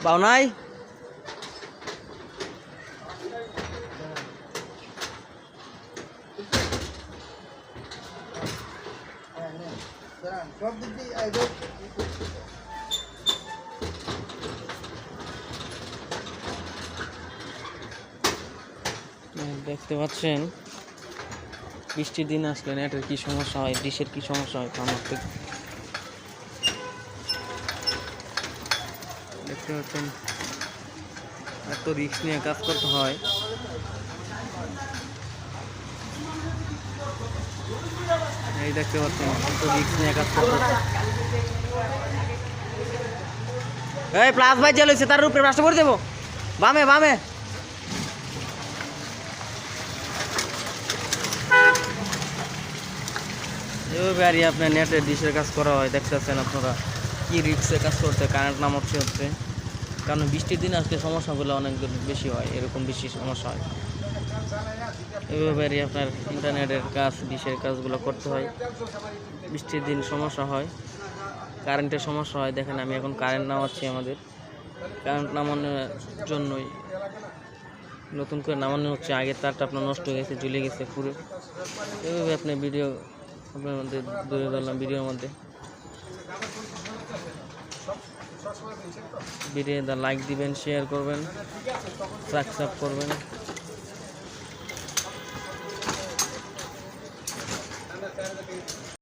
পাও নাই? দেখতে পাচ্ছেন বৃষ্টির দিন আসলে নেটের কি সমস্যা হয়, ডিশের কি সমস্যা হয় আমার থেকে দেখতে পাচ্ছেন। এত রিস্ক নিয়ে কাজ করতে হয়। এই দেখতে পাচ্ছেন এত রিস্ক নিয়ে কাজ করতে হয়। এই প্লাস ভাই যে লইছে তার উপরে রাস্তা করে দেবো, বামে বামে। এভাবে আর আপনার নেটের ডিশের কাজ করা হয়। দেখতেছেন আপনারা কি রিক্সে কাজ করতে, কারেন্ট নামাচ্ছে হচ্ছে। কারণ বৃষ্টির দিন আসলে সমস্যাগুলো অনেক বেশি হয়, এরকম বেশি সমস্যা হয়। এভাবে আর আপনার ইন্টারনেটের কাজ, ডিশের কাজগুলো করতে হয়। বৃষ্টির দিন সমস্যা হয়, কারেন্টের সমস্যা হয়। দেখেন আমি এখন কারেন্ট নামাচ্ছি। আমাদের কারেন্ট নামানোর জন্যই নতুন করে নামানো হচ্ছে। আগের তারটা আপনার নষ্ট হয়ে গেছে, জ্বলে গেছে পুরো। এভাবে আপনি ভিডিও আপনার মধ্যে ধরে ধরলাম। ভিডিওর মধ্যে ভিডিও লাইক দিবেন, শেয়ার করবেন, সাবস্ক্রাইব করবেন।